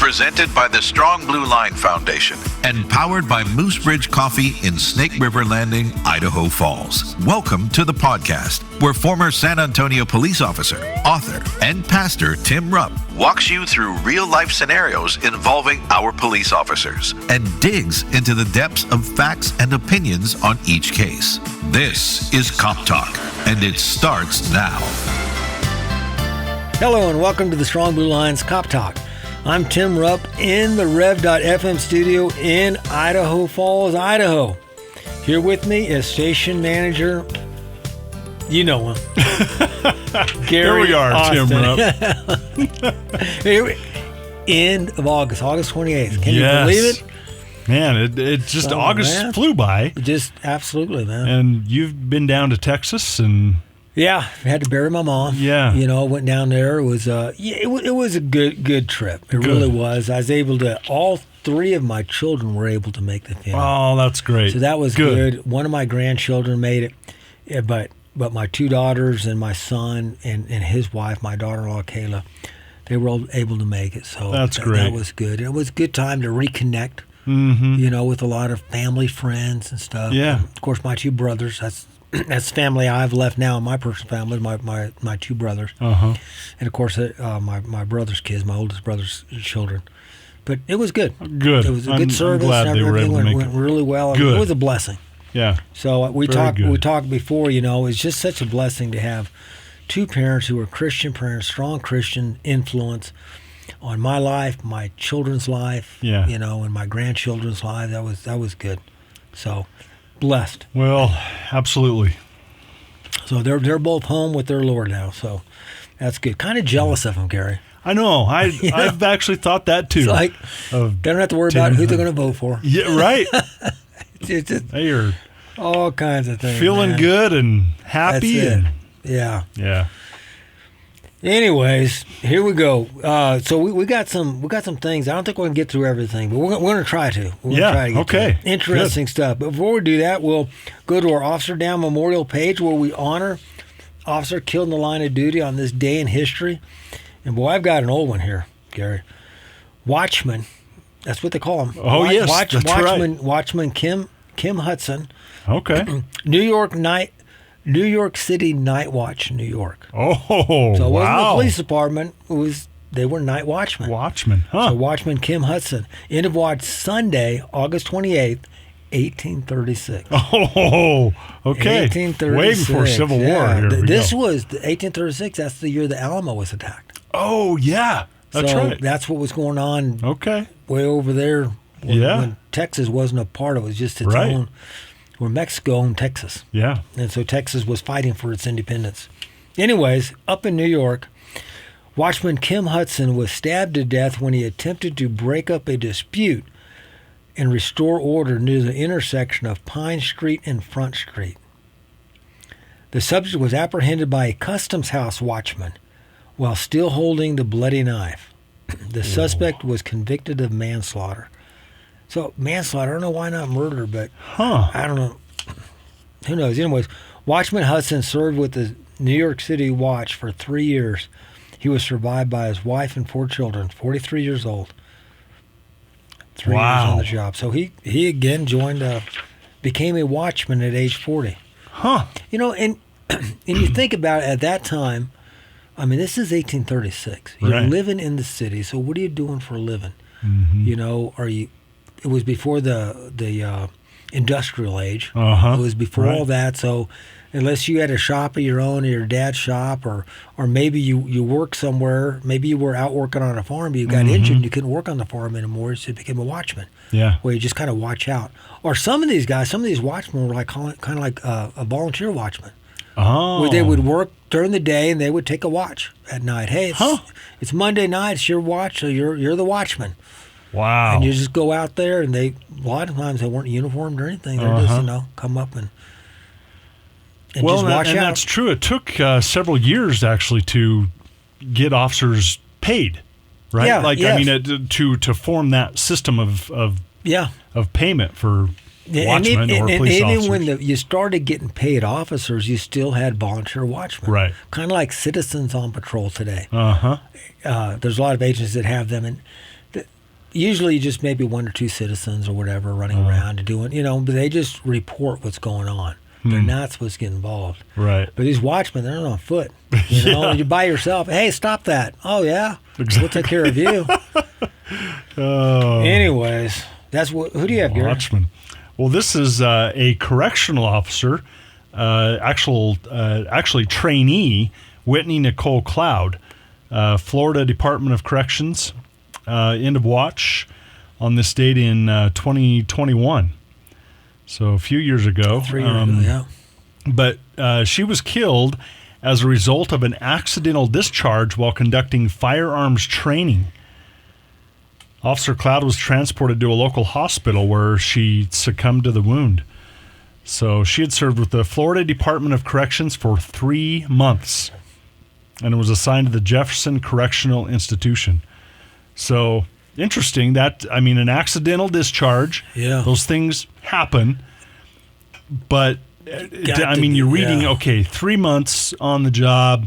presented by the Strong Blue Line Foundation and powered by Moose Ridge Coffee in Snake River Landing, Idaho Falls. Welcome to the podcast, where former San Antonio police officer, author, and pastor Tim Rupp walks you through real-life scenarios involving our police officers and digs into the depths of facts and opinions on each case. This is Cop Talk, and it starts now. Hello and welcome to the Strong Blue Line's Cop Talk. I'm Tim Rupp in the Rev.FM studio in Idaho Falls, Idaho. Here with me is station manager, you know him, Gary Here we are, Austin. Tim Rupp. End of August 28th. Can Yes. you believe it? Man, it just August flew by. Just absolutely, man. And you've been down to Texas and... Yeah, I had to bury my mom. Yeah. You know, went down there. It was it was a good trip. It really was. I was able to, all three of my children were able to make the funeral. Oh, that's great. So that was good. One of my grandchildren made it, yeah, but my two daughters and my son and his wife, my daughter-in-law Kayla, they were all able to make it. So that's great. That was good. It was a good time to reconnect, you know, with a lot of family, friends and stuff. Yeah. And of course, my two brothers, that's family I've left now in my personal family, my two brothers. And of course, my brother's kids, my oldest brother's children. But it was good. Good. It was a good service. I'm glad they were able to make went really well. Good. It was a blessing. Yeah. So we Very talked. good. We talked before. You know, it's just such a blessing to have two parents who are Christian parents, strong Christian influence on my life, my children's life. Yeah. You know, and my grandchildren's life. That was good. So blessed. Well, absolutely. So they're both home with their Lord now. So that's good. Kind of jealous of them, Gary. I know. I've actually thought that too. It's like of they don't have to worry about who they're going to vote for. Yeah, right. It's just Hey, you're all kinds of things. feeling man. good and happy. That's it. And, Yeah. yeah. Anyways, here we go. So we got some things. I don't think we're gonna get through everything, but we're gonna try to. We're gonna Yeah, try to get okay. to it. Interesting stuff. But before we do that, we'll go to our Officer Down Memorial page where we honor officer killed in the line of duty on this day in history. And boy, I've got an old one here, Gary. Watchman. That's what they call him. Oh, yes, that's Watchman, right. Watchman Kim Hudson. Okay. New York City Night Watch, New York. Oh, So it wasn't the wow. police department. They were night watchmen. Watchman. Huh. So Watchman Kim Hudson. End of watch Sunday, August 28th, 1836. Oh, okay. 1836. Way before Civil War. Yeah. Here we This go. was 1836. That's the year the Alamo was attacked. Oh, yeah. That's so right. that's what was going on Okay. way over there Yeah. when Texas wasn't a part of it. It was just its Right. own, where Mexico owned Texas. Yeah. And so Texas was fighting for its independence. Anyways, up in New York, Watchman Kim Hudson was stabbed to death when he attempted to break up a dispute and restore order near the intersection of Pine Street and Front Street. The subject was apprehended by a customs house watchman while still holding the bloody knife. The suspect was convicted of manslaughter. So manslaughter, I don't know why not murder, but Huh. I don't know. Who knows? Anyways, Watchman Hudson served with the New York City Watch for 3 years. He was survived by his wife and 4 children, 43 years old. 3 years Wow. on the job. So he again became a watchman at age 40. Huh. You know, and you think about it, at that time, I mean, this is 1836. You're Right. living in the city, so what are you doing for a living? Mm-hmm. You know, it was before the industrial age. Uh-huh. It was before Right. all that, so unless you had a shop of your own or your dad's shop, or maybe you worked somewhere, maybe you were out working on a farm, but you got injured and you couldn't work on the farm anymore, so you became a watchman. Yeah. Where you just kind of watch out. Or some of these watchmen were like kind of like a volunteer watchman. Oh. Where they would work during the day and they would take a watch at night. Hey, it's Monday night, it's your watch, so you're the watchman. Wow. And you just go out there, and a lot of times they weren't uniformed or anything. They're just, come up and well, just watch and out. that's true. It took several years actually to get officers paid, right? Yeah, Like yes. I mean, to form that system of Yeah. payment for watchmen or and police even officers. when you started getting paid officers, you still had volunteer watchmen. Right. Kind of like citizens on patrol today. Uh-huh. There's a lot of agencies that have them. And usually just maybe one or two citizens or whatever running around and doing, but they just report what's going on. They're not supposed to get involved. Right. But these watchmen, they're on foot. You're by yourself. Hey, stop that. Oh, yeah. Exactly. We'll take care of you. Anyways, who do you have, Gary? Watchman. Well, this is a correctional officer, actually trainee, Whitney Nicole Cloud, Florida Department of Corrections, end of watch on this date in 2021. So a few years ago. 3 years ago, yeah. But she was killed as a result of an accidental discharge while conducting firearms training. Officer Cloud was transported to a local hospital where she succumbed to the wound. So she had served with the Florida Department of Corrections for 3 months and was assigned to the Jefferson Correctional Institution. So interesting that, an accidental discharge, those things happen, but you're reading, 3 months on the job,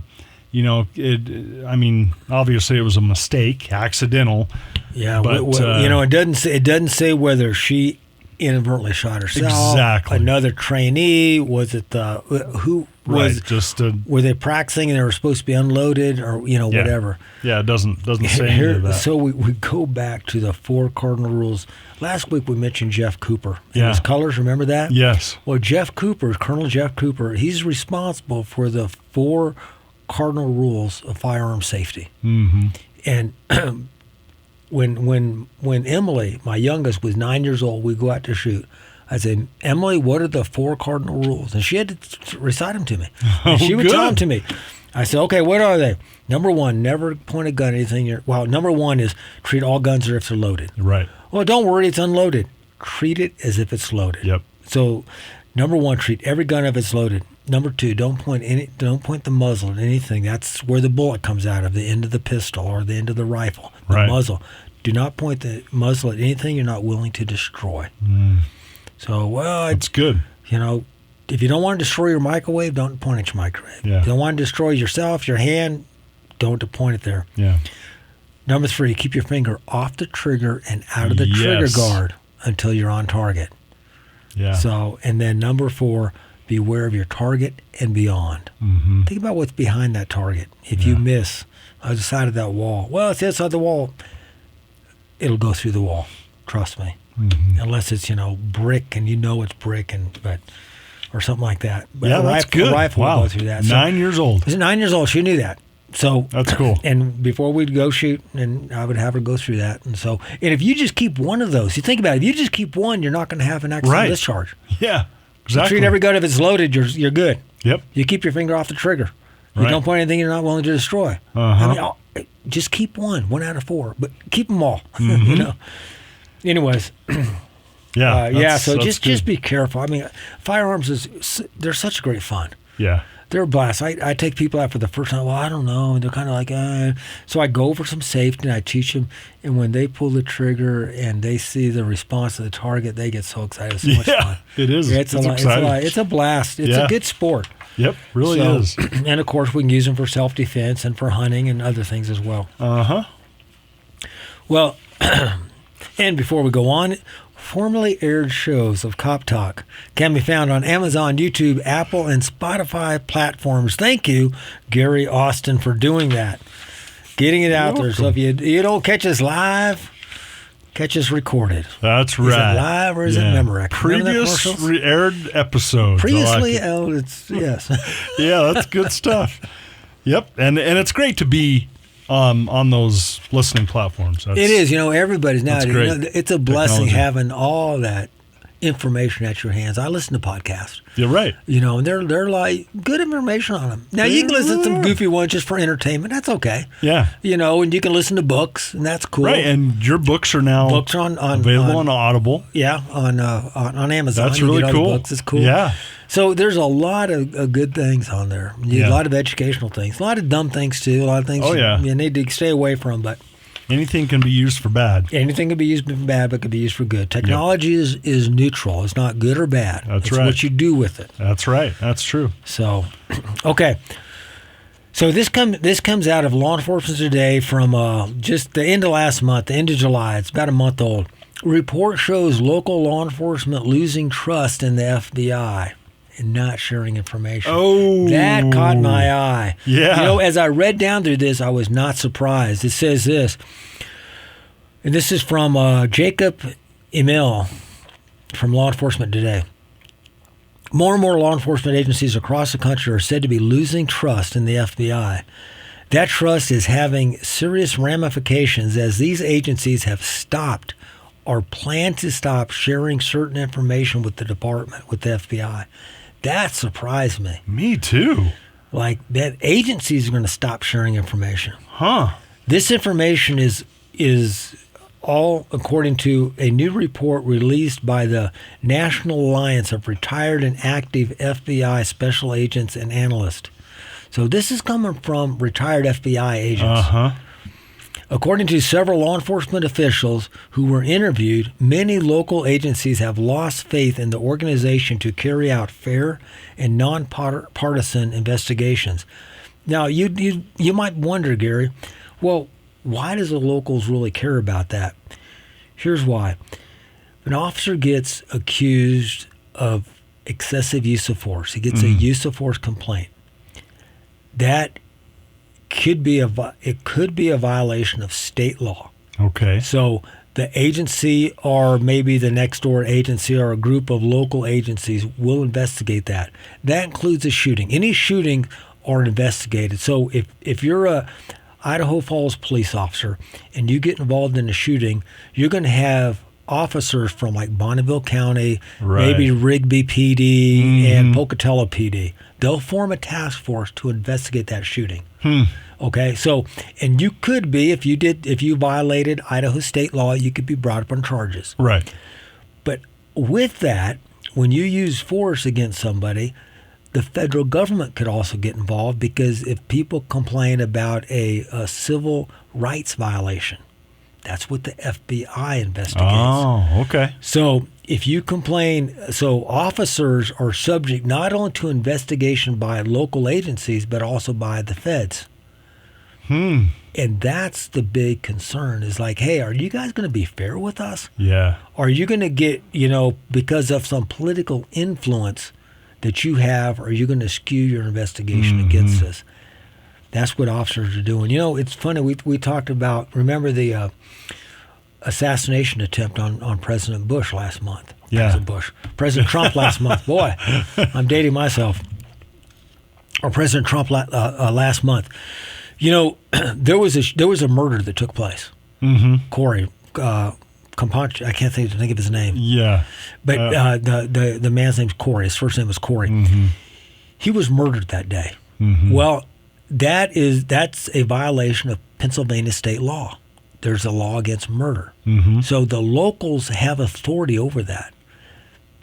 obviously it was a mistake, accidental. Yeah, but it doesn't say whether she inadvertently shot herself. Exactly. Another trainee, was it who was were they practicing and they were supposed to be unloaded or whatever. Yeah, it doesn't say any of that. So we go back to the 4 cardinal rules. Last week we mentioned Jeff Cooper and his colors. Remember that? Yes. Well, Colonel Jeff Cooper, he's responsible for the 4 cardinal rules of firearm safety. Mm-hmm. And when Emily, my youngest, was 9 years old, we go out to shoot. I said, Emily, what are the 4 cardinal rules? And she had to recite them to me. And she would tell them to me. I said, okay, what are they? Number 1, never point a gun at anything. Number 1 is treat all guns as if they're loaded. Right. Well, don't worry, it's unloaded. Treat it as if it's loaded. Yep. So, number 1, treat every gun if it's loaded. Number 2, don't point the muzzle at anything. That's where the bullet comes out of, the end of the pistol or the end of the rifle, the muzzle. Do not point the muzzle at anything you're not willing to destroy. So, that's good. If you don't want to destroy your microwave, don't point at your microwave. Yeah. If you don't want to destroy yourself, your hand, don't point it there. Yeah. Number 3, keep your finger off the trigger and out of the trigger guard until you're on target. Yeah. So, and then number 4, beware of your target and beyond. Mm-hmm. Think about what's behind that target. If you miss on the side of that wall, well, it's inside the wall. It'll go through the wall. Trust me. Mm-hmm. Unless it's brick and it's brick or something like that. But that's good. A rifle will go through that. 9 years old. She's 9 years old. She knew that. So that's cool. And before we'd go shoot, and I would have her go through that. And if you just keep one of those, you think about it. If you just keep one, you're not going to have an accidental discharge. Yeah, exactly. You treat every gun if it's loaded. You're good. Yep. You keep your finger off the trigger. You don't point anything you're not willing to destroy. Just keep one out of 4, but keep them all. Mm-hmm. Anyways. So just be careful. Firearms they're such great fun. Yeah. They're a blast. I take people out for the first time. Well, I don't know. And they're kind of like, So I go over some safety and I teach them. And when they pull the trigger and they see the response of the target, they get so excited. It's so much fun. It is. It's exciting. It's a blast. It's a good sport. Yep, really is. And, of course, we can use them for self-defense and for hunting and other things as well. Uh-huh. Well, and before we go on, formerly aired shows of Cop Talk can be found on Amazon, YouTube, Apple, and Spotify platforms. Thank you, Gary Austin, for doing that. Getting it out there. So if you don't catch us live, catch us recorded. That's right. Is it live or is it Memorex? Previous aired episodes. Previously, yes. Yeah, that's good stuff. Yep, and it's great to be on those listening platforms. It is. Everybody's nowadays. It's a blessing having all that information at your hands. I listen to podcasts. You're right. And they're like good information on them. Now you can listen to some goofy ones just for entertainment. That's okay. Yeah. And you can listen to books, and that's cool. Right. And your books are now available on Audible. Yeah, on Amazon. That's really cool. Books. It's cool. Yeah. So there's a lot of good things on there. A lot of educational things, a lot of dumb things too. A lot of things you need to stay away from, but. Anything can be used for bad. Anything can be used for bad, but can be used for good. Technology is neutral. It's not good or bad. That's it's right. what you do with it. That's right. That's true. So, okay. So this comes out of Law Enforcement Today from just the end of last month, the end of July. It's about a month old. Report shows local law enforcement losing trust in the FBI and not sharing information. Oh. That caught my eye. Yeah. You know, as I read down through this, I was not surprised. It says this, and this is from Jacob Emil from Law Enforcement Today. More and more law enforcement agencies across the country are said to be losing trust in the FBI. That trust is having serious ramifications as these agencies have stopped or plan to stop sharing certain information with the department, with the FBI. That surprised me. Me too. Like, that agencies are going to stop sharing information. Huh. This information is all according to a new report released by the National Alliance of Retired and Active FBI Special Agents and Analysts. So this is coming from retired FBI agents. Uh-huh. According to several law enforcement officials who were interviewed, many local agencies have lost faith in the organization to carry out fair and nonpartisan investigations. Now, you might wonder, Gary, well, why does the locals really care about that? Here's why. If an officer gets accused of excessive use of force, he gets a use of force complaint, that could be a violation of state law. Okay. So the agency or maybe the next door agency or a group of local agencies will investigate that. That includes a shooting. Any shooting are investigated. So if you're a Idaho Falls police officer and you get involved in a shooting, you're going to have officers from like Bonneville County, Right. maybe Rigby PD and Pocatello PD. They'll form a task force to investigate that shooting. Okay, so, and you could be, if you violated Idaho state law, you could be brought up on charges. Right. But with that, when you use force against somebody, the federal government could also get involved, because if people complain about a civil rights violation, that's what the FBI investigates. Oh, okay. So if you complain, so officers are subject not only to investigation by local agencies, but also by the feds. And that's the big concern, is like, hey, are you guys going to be fair with us? Yeah. Are you going to get, because of some political influence that you have, are you going to skew your investigation against us? That's what officers are doing. It's funny, we talked about, remember the assassination attempt on President Bush last month. Yeah. President Trump last month. Boy, I'm dating myself. Or President Trump last month. There was a murder that took place. Corey Companche, I can't think of his name. Yeah. But the man's name's Corey. His first name was Corey. He was murdered that day. Well, that's a violation of Pennsylvania state law. There's a law against murder. So the locals have authority over that.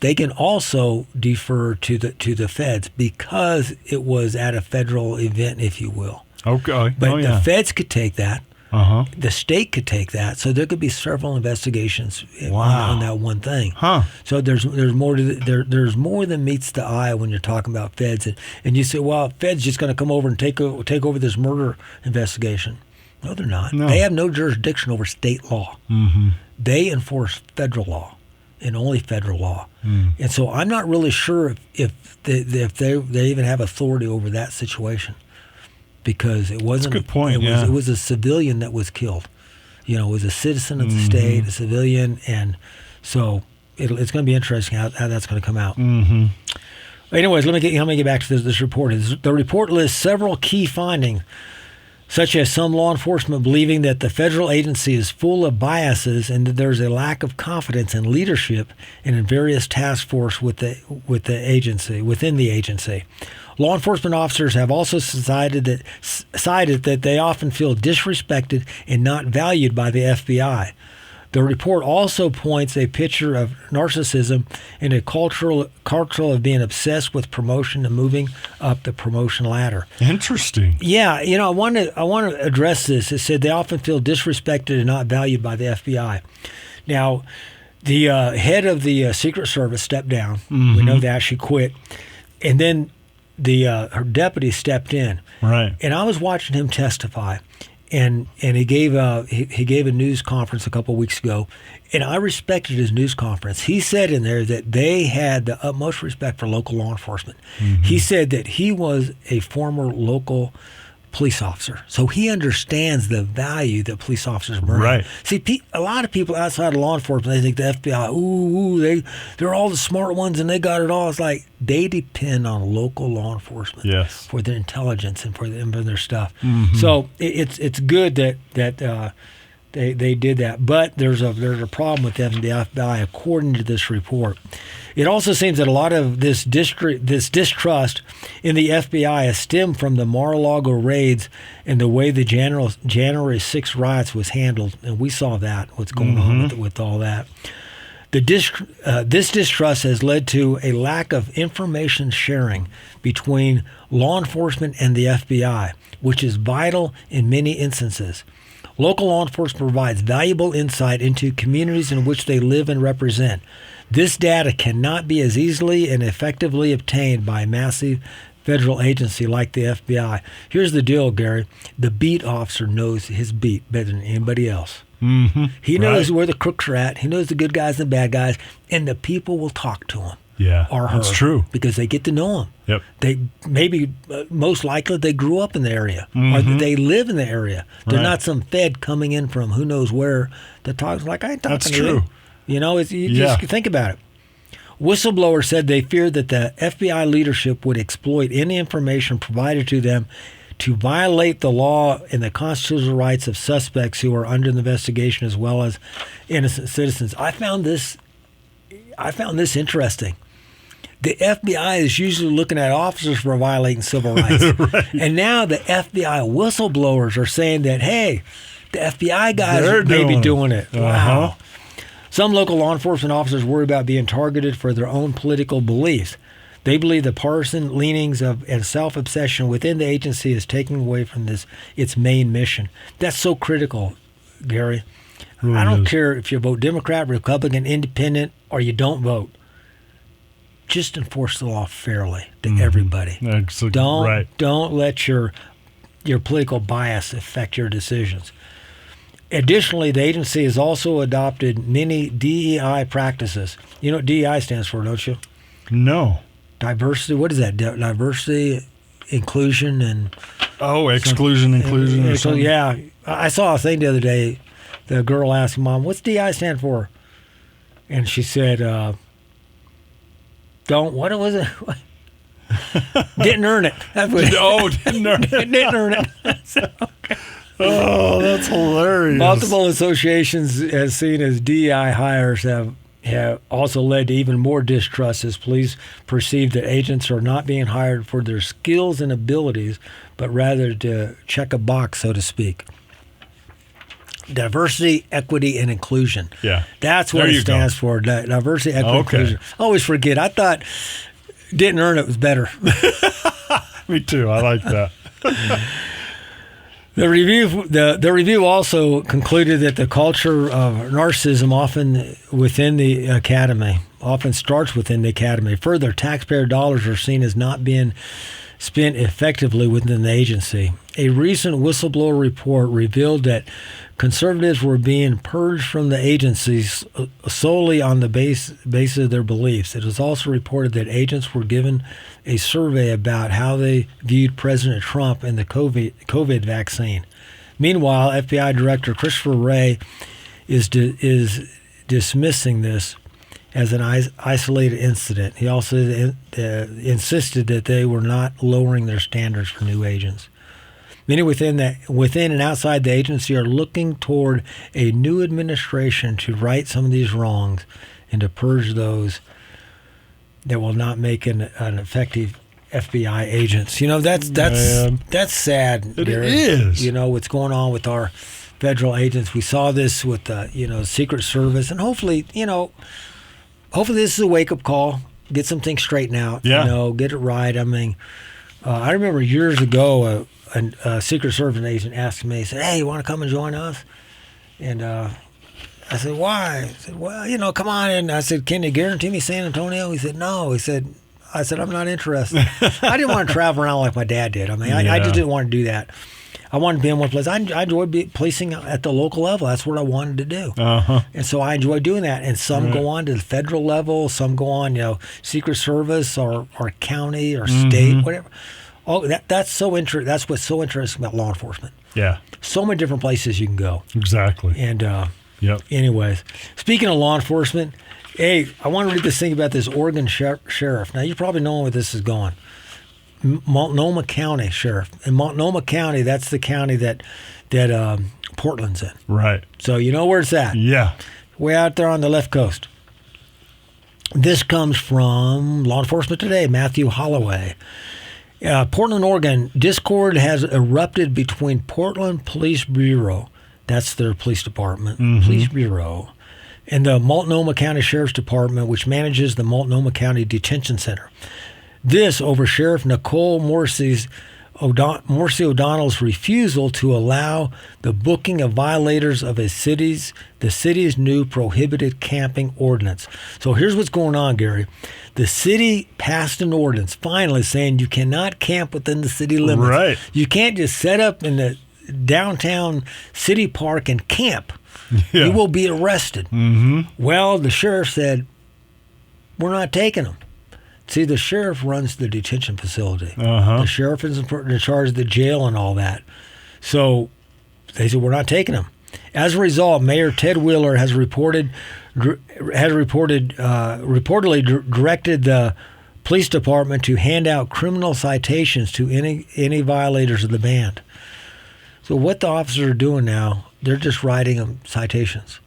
They can also defer to the feds because it was at a federal event, if you will. Okay. But the feds could take that. Uh-huh. The state could take that. So there could be several investigations on that one thing. Huh. So there's more there's more than meets the eye when you're talking about feds. And you say, well, feds just going to come over and take over this murder investigation. No, they're not. No. They have no jurisdiction over state law. They enforce federal law and only federal law. And so I'm not really sure if they even have authority over that situation. Because it wasn't. That's a good point. It was a civilian that was killed. It was a citizen of the state, a civilian, and so it's going to be interesting how that's going to come out. Anyways, let me get back to this report. The report lists several key findings, such as some law enforcement believing that the federal agency is full of biases and that there's a lack of confidence in leadership and in various task force within the agency. Law enforcement officers have also cited that they often feel disrespected and not valued by the FBI. The report also points a picture of narcissism and a cultural of being obsessed with promotion and moving up the promotion ladder. Interesting. Yeah, I want to address this. It said they often feel disrespected and not valued by the FBI. Now, the head of the Secret Service stepped down. We know that. She quit. And then her deputy stepped in, Right. and I was watching him testify, and he gave a news conference a couple of weeks ago, and I respected his news conference. He said in there that they had the utmost respect for local law enforcement. He said that he was a former local police officer, so he understands the value that police officers bring. Right. See, a lot of people outside of law enforcement, they think the FBI, they're all the smart ones and they got it all. It's like they depend on local law enforcement Yes. for their intelligence and for their stuff. So it's good that they did that, but there's a problem with them, the FBI, according to this report. It also seems that a lot of this distrust in the FBI has stemmed from the Mar-a-Lago raids and the way the January 6th riots was handled, and we saw that, what's going on with all that. This distrust has led to a lack of information sharing between law enforcement and the FBI, which is vital in many instances. Local law enforcement provides valuable insight into communities in which they live and represent. This data cannot be as easily and effectively obtained by a massive federal agency like the FBI. Here's the deal, Gary. The beat officer knows his beat better than anybody else. He knows where the crooks are at. He knows the good guys and the bad guys, and the people will talk to him. Yeah, Or her. that's true. Because they get to know him. Yep. They maybe most likely they grew up in the area or they live in the area. They're Right. not some Fed coming in from who knows where that talks like I ain't talking That's to you. true. You know, you Yeah. just think about it. Whistleblowers said they feared that the FBI leadership would exploit any information provided to them to violate the law and the constitutional rights of suspects who are under investigation as well as innocent citizens. I found this interesting. The FBI is usually looking at officers for violating civil rights. And now the FBI whistleblowers are saying that, hey, the FBI guys They're are maybe doing doing it. it. Wow. Some local law enforcement officers worry about being targeted for their own political beliefs. They believe the partisan leanings and self-obsession within the agency is taking away from its main mission. That's so critical, Gary. Really I don't is. care if you vote Democrat, Republican, Independent, or you don't vote. Just enforce the law fairly to everybody. Don't let your political bias affect your decisions. Additionally, the agency has also adopted many DEI practices. You know what DEI stands for, don't you? No. Diversity. What is that? Diversity, inclusion, and Oh, inclusion or so something. yeah. I saw a thing the other day. The girl asked Mom, "What's DEI stand for?" And she said, "Don't." What was it? Didn't earn it. That's what Didn't earn it. didn't earn it. Oh, that's hilarious. Multiple associations, as seen as DEI hires, have also led to even more distrust as police perceive that agents are not being hired for their skills and abilities, but rather to check a box, so to speak. Diversity, equity, and inclusion. Yeah. That's what There it you go. stands for. Diversity, equity, Okay. inclusion. I always forget. I thought didn't earn it was better. Me too. I like that. The review also concluded that the culture of narcissism often starts within the academy. Further, taxpayer dollars are seen as not being spent effectively within the agency. A recent whistleblower report revealed that conservatives were being purged from the agencies solely on the basis of their beliefs. It was also reported that agents were given a survey about how they viewed President Trump and the COVID vaccine. Meanwhile, FBI Director Christopher Wray is dismissing this as an isolated incident. He also insisted that they were not lowering their standards for new agents. Many within and outside the agency are looking toward a new administration to right some of these wrongs and to purge those that will not make an effective FBI agents. You know, that's sad. It Gary. is. You know what's going on with our federal agents. We saw this with the Secret Service, and hopefully this is a wake up call. Get some things straightened out. Yeah. Get it right. I mean, I remember years ago a Secret Service agent asked me, he said, "Hey, you want to come and join us?" And I said, "Why?" He said, "Well, come on in." I said, "Can you guarantee me San Antonio?" He said, "No." He said, I said, I'm not interested. I didn't want to travel around like my dad did. I mean, I just didn't want to do that. I wanted to be in one place. I enjoyed policing at the local level. That's what I wanted to do. And so I enjoy doing that. And some go on to the federal level. Some go on, Secret Service or county or state, whatever. Oh, that's so interesting. That's what's so interesting about law enforcement. Yeah. So many different places you can go. Exactly. And anyways, speaking of law enforcement, hey, I want to read this thing about this Oregon sheriff. Now, you probably know where this is going. Multnomah County Sheriff. In Multnomah County, that's the county that Portland's in. Right. So you know where it's at. Yeah. Way out there on the left coast. This comes from Law Enforcement Today, Matthew Holloway. Portland, Oregon, discord has erupted between Portland Police Bureau, that's their police department, police bureau, and the Multnomah County Sheriff's Department, which manages the Multnomah County Detention Center. This over Sheriff Nicole Morrissey O'Donnell's refusal to allow the booking of violators of the city's new prohibited camping ordinance. So here's what's going on, Gary. The city passed an ordinance finally saying you cannot camp within the city limits. Right. You can't just set up in the downtown city park and camp. Yeah. You will be arrested. Well, the sheriff said, we're not taking them. See, the sheriff runs the detention facility. The sheriff is in charge of the jail and all that. So they said, we're not taking them. As a result, Mayor Ted Wheeler has reportedly directed the police department to hand out criminal citations to any violators of the ban. So what the officers are doing now, they're just writing them citations.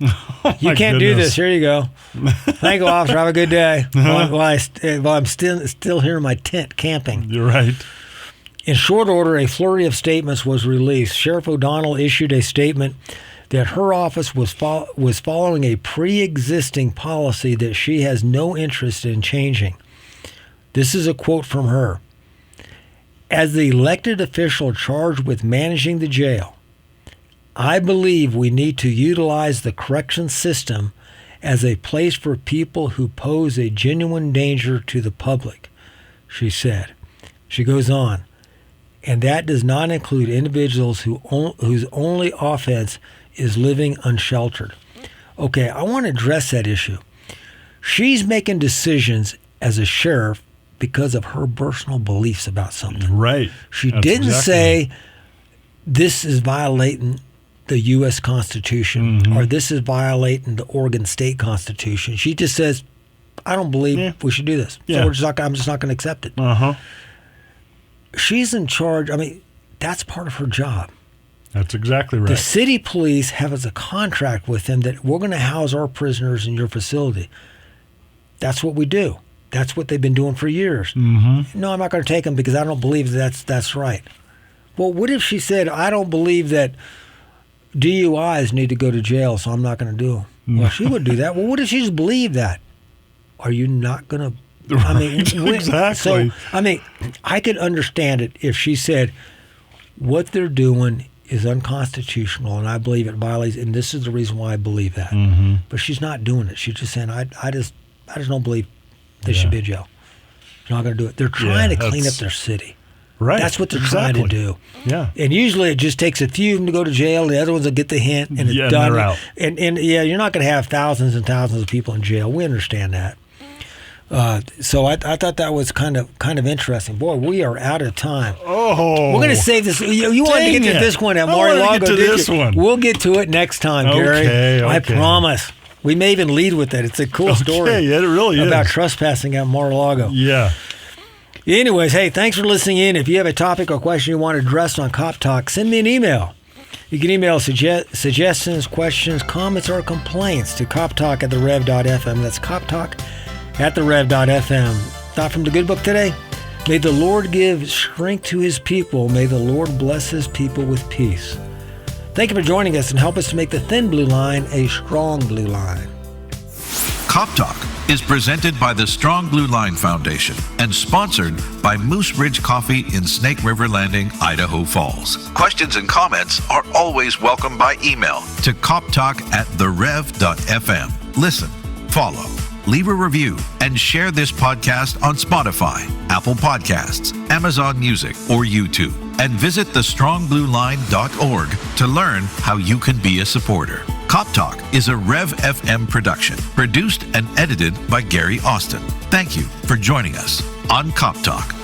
You can't do this. Here you go. Thank you, officer. Have a good day. While I'm still here in my tent camping. You're right. In short order, a flurry of statements was released. Sheriff O'Donnell issued a statement that her office was following a pre-existing policy that she has no interest in changing. This is a quote from her. As the elected official charged with managing the jail, I believe we need to utilize the correction system as a place for people who pose a genuine danger to the public, she said. She goes on, and that does not include individuals whose only offense is living unsheltered. Okay, I want to address that issue. She's making decisions as a sheriff because of her personal beliefs about something. Right. She didn't say this is violating the U.S. Constitution or this is violating the Oregon State Constitution. She just says, I don't believe we should do this. So I'm just not going to accept it. She's in charge. I mean, that's part of her job. That's exactly right. The city police have a contract with them that we're going to house our prisoners in your facility. That's what we do. That's what they've been doing for years. No, I'm not going to take them because I don't believe that's right. Well, what if she said, I don't believe that DUIs need to go to jail, so I'm not going to do them? Well, she would do that. Well, what if she just believed that? Are you not going to? I mean, exactly. So, I mean, I could understand it if she said, what they're doing is unconstitutional, and I believe it violates, and this is the reason why I believe that. But she's not doing it. She's just saying, I just don't believe they should be in jail. She's not going to do it. They're trying to clean up their city. Right. That's what they're trying to do. Yeah. And usually it just takes a few of them to go to jail. The other ones will get the hint, and it's done. And they're out. And you're not going to have thousands and thousands of people in jail. We understand that. So I thought that was kind of interesting. Boy, we are out of time. Oh, we're going to save this. You wanted to get to this one at Mar-a-Lago. Get to this one. We'll get to it next time, Gary. Okay. I promise. We may even lead with it. It's a cool story. Yeah, it really is. About trespassing at Mar-a-Lago. Yeah. Anyways, hey, thanks for listening in. If you have a topic or question you want addressed on Cop Talk, send me an email. You can email suggestions, questions, comments, or complaints to coptalk@therev.fm. That's coptalk@therev.fm. Thought from the good book today? May the Lord give strength to his people. May the Lord bless his people with peace. Thank you for joining us and help us to make the thin blue line a strong blue line. Cop Talk is presented by the Strong Blue Line Foundation and sponsored by Moose Ridge Coffee in Snake River Landing, Idaho Falls. Questions and comments are always welcome by email to coptalk@therev.fm. Listen, follow, leave a review, and share this podcast on Spotify, Apple Podcasts, Amazon Music, or YouTube. And visit thestrongblueline.org to learn how you can be a supporter. Cop Talk is a Rev FM production, produced and edited by Gary Austin. Thank you for joining us on Cop Talk.